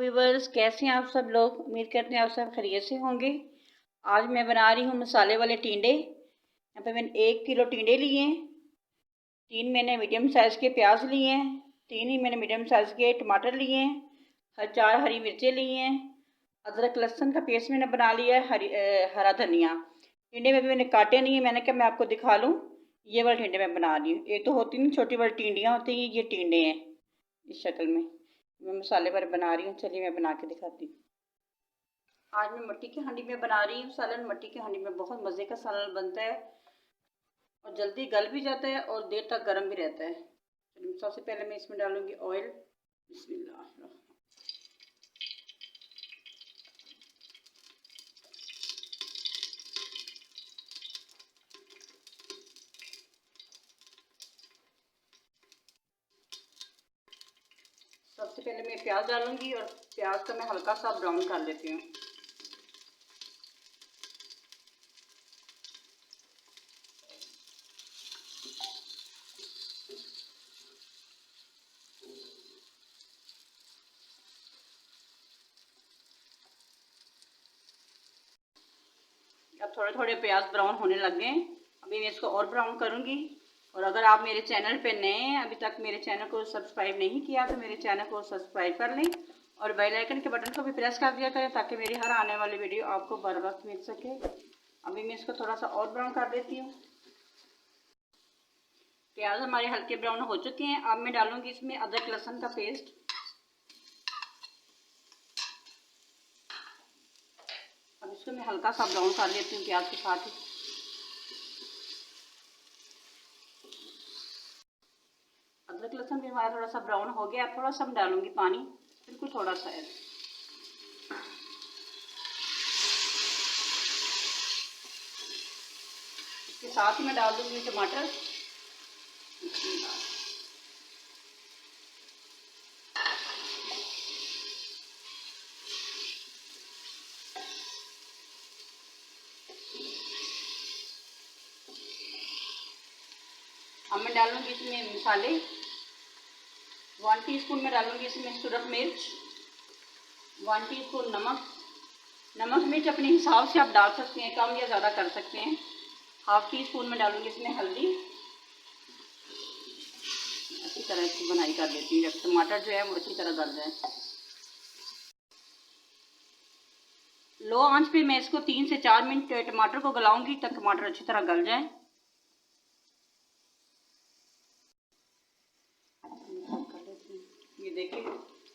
Viewers, कैसे हैं आप सब लोग। उम्मीद करते हैं आप सब खैरियत से होंगे। आज मैं बना रही हूँ मसाले वाले टिंडे। यहाँ पे मैंने 1 किलो टिंडे लिए हैं। 3 मैंने मीडियम साइज़ के प्याज लिए हैं। 3 ही मैंने मीडियम साइज़ के टमाटर लिए हैं। 4 हरी मिर्चें लिए हैं। अदरक लहसुन का पेस्ट मैंने बना लिया है। हरा धनिया। टिंडे में भी मैंने काटे नहीं है। मैंने कहा मैं आपको दिखा लूँ। ये वाले टिंडे मैं बना रही हूँ। एक तो होती नहीं छोटी बड़ी टिंडियाँ होती हैं, ये टिंडे हैं इस शक्ल में। मैं मसाले वाले बना रही हूँ। चलिए मैं बना के दिखाती हूँ। आज मैं मट्टी की हांडी में बना रही हूँ सालन। मट्टी की हांडी में बहुत मज़े का सालन बनता है और जल्दी गल भी जाता है और देर तक गर्म भी रहता है। चलिए सबसे पहले मैं इसमें डालूंगी ऑयल। बिस्मिल्लाह। सबसे पहले मैं प्याज डालूंगी और प्याज को मैं हल्का सा ब्राउन कर लेती हूँ। अब थोड़े थोड़े प्याज ब्राउन होने लग गए। अभी मैं इसको और ब्राउन करूँगी। और अगर आप मेरे चैनल पे नए हैं, अभी तक मेरे चैनल को सब्सक्राइब नहीं किया, तो मेरे चैनल को सब्सक्राइब कर लें और बेल आइकन के बटन को भी प्रेस कर दिया करें ताकि मेरी हर आने वाली वीडियो आपको बर वक्त मिल सके। अभी मैं इसको थोड़ा सा और ब्राउन कर देती हूँ। प्याज हमारे हल्के ब्राउन हो चुके हैं। अब मैं डालूंगी इसमें अदरक लहसुन का पेस्ट। अब इसको मैं हल्का सा ब्राउन कर लेती हूँ प्याज के साथ ही। अदरक लहसुन भी हमारा थोड़ा सा ब्राउन हो गया। अब थोड़ा सा मैं डालूंगी पानी, बिल्कुल थोड़ा सा है। इसके साथ ही मैं डाल दूंगी टमाटर। अब मैं डालूंगी इसमें मसाले। 1 टीस्पून में डालूंगी इसमें सूरख मिर्च। 1 टीस्पून नमक। नमक मिर्च अपने हिसाब से आप डाल सकते हैं, कम या ज़्यादा कर सकते हैं। 1/2 टीस्पून में डालूंगी इसमें हल्दी। अच्छी तरह इसकी बुनाई कर लेती हूँ जब टमाटर जो है वो अच्छी तरह गल जाए। लो आंच पे मैं इसको 3 से 4 मिनट टमाटर को गलाऊंगी तक टमाटर अच्छी तरह गल जाए। ये देखिए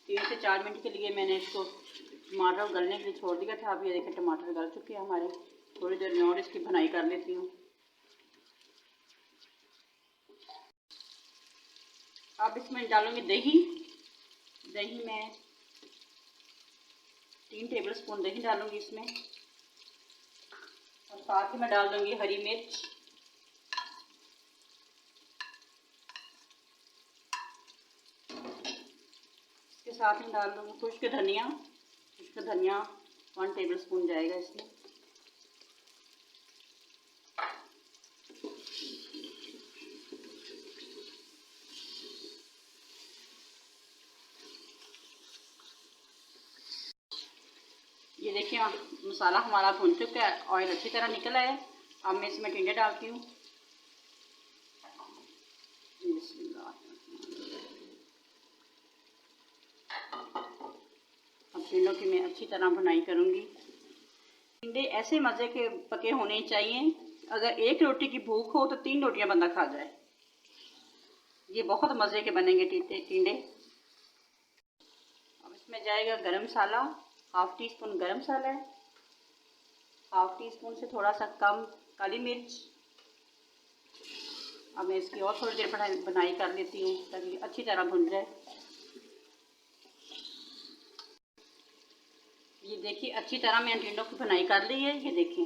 3 से 4 मिनट के लिए मैंने इसको टमाटर गलने के लिए छोड़ दिया था। अब ये देखिए टमाटर गल चुके हैं हमारे। थोड़ी देर में और इसकी भुनाई कर लेती हूँ। अब इसमें डालूंगी दही। दही में 3 टेबलस्पून दही डालूंगी इसमें और साथ ही मैं डाल दूंगी हरी मिर्च। इसके साथ में डाल दूंगी खुश्क धनिया। खुश्क धनिया 1 टेबलस्पून जाएगा इसमें। ये देखिए मसाला हमारा भुन चुका है, ऑयल अच्छी तरह निकला है। अब मैं इसमें टिंडे डालती हूँ। अब टिंडों की मैं अच्छी तरह भुनाई करूँगी। टिंडे ऐसे मज़े के पके होने चाहिए, अगर 1 रोटी की भूख हो तो 3 रोटियां बंदा खा जाए। ये बहुत मज़े के बनेंगे टिंडे। अब इसमें जाएगा गरम मसाला। 1/2 टीस्पून गरम मसाला है। 1/2 टीस्पून से थोड़ा सा कम काली मिर्च। अब मैं इसकी और थोड़ी देर बनाई कर लेती हूँ ताकि अच्छी तरह भुन जाए। ये देखिए अच्छी तरह मैंने टिंडों की भुनाई कर ली है। ये देखिए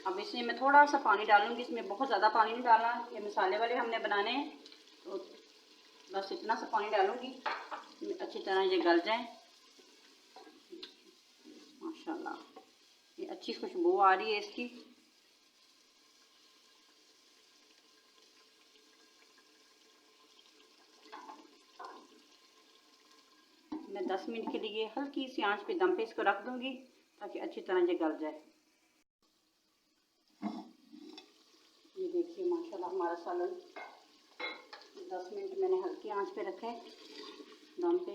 अब इसमें मैं थोड़ा सा पानी डालूंगी। इसमें बहुत ज़्यादा पानी नहीं डालना, ये मसाले वाले हमने बनाने हैं, तो बस इतना सा पानी डालूंगी अच्छी तरह ये गल जाए। माशाल्लाह ये अच्छी खुशबू आ रही है इसकी। मैं 10 मिनट के लिए हल्की सी आंच पे दम पे इसको रख दूंगी ताकि अच्छी तरह ये गल जाए। ये देखिए माशाल्लाह हमारा सालन 10 मिनट मैंने हल्की आंच पे रखा है दम पे।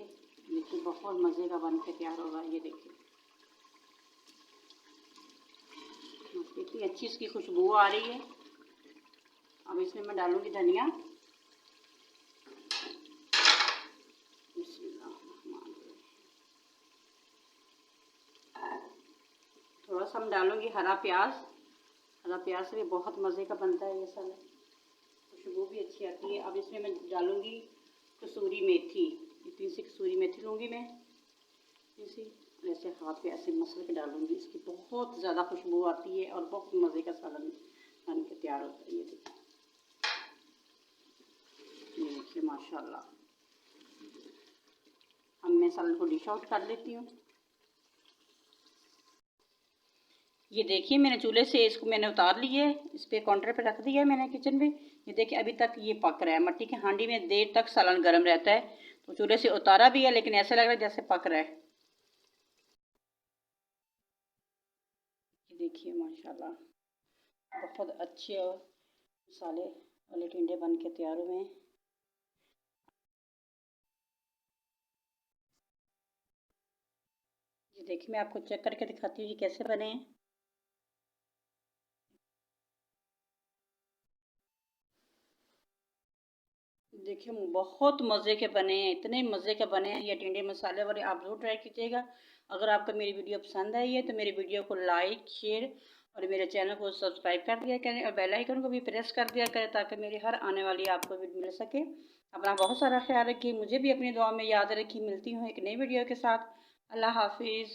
देखिए बहुत मज़े का बन के तैयार होगा। ये देखिए कितनी अच्छी इसकी खुशबू आ रही है। अब इसमें मैं डालूंगी धनिया। थोड़ा सा हम डालूंगी हरा प्याज। हरा प्याज से भी बहुत मज़े का बनता है ये सालन, खुशबू भी अच्छी आती है। अब इसमें मैं डालूंगी कसूरी मेथी। इतनी सी कसूरी मेथी लूँगी मैं, इसी ऐसे हाथ पे ऐसे मसल के डालूंगी। इसकी बहुत ज़्यादा खुशबू आती है और बहुत मज़े का सालन बन के तैयार होता है। ये देखिए माशाल्लाह। अब मैं सालन को डिश आउट कर लेती हूँ। ये देखिए मैंने चूल्हे से इसको मैंने उतार लिया है, इस पे काउंटर पे रख दिया है मैंने किचन में। ये देखिए अभी तक ये पक रहा है। मट्टी की हांडी में देर तक सालन गर्म रहता है, तो चूल्हे से उतारा भी है लेकिन ऐसा लग रहा है जैसे पक रहा है। ये देखिए माशाल्लाह बहुत अच्छे मसाले वाले टिंडे बन के तैयार हुए हैं। ये देखिए मैं आपको चेक करके दिखाती हूँ ये कैसे बने हैं। देखिए बहुत मज़े के बने हैं, इतने मज़े के बने हैं ये टिंडे मसाले वाले। आप ज़रूर ट्राई कीजिएगा। अगर आपको मेरी वीडियो पसंद आई है तो मेरी वीडियो को लाइक शेयर और मेरे चैनल को सब्सक्राइब कर दिया करें और बेल आइकन को भी प्रेस कर दिया करें ताकि मेरी हर आने वाली आपको वीडियो मिल सके। अपना बहुत सारा ख्याल रखिए, मुझे भी अपनी दुआ में याद रखिए। मिलती हूँ एक नई वीडियो के साथ। अल्लाह हाफिज़।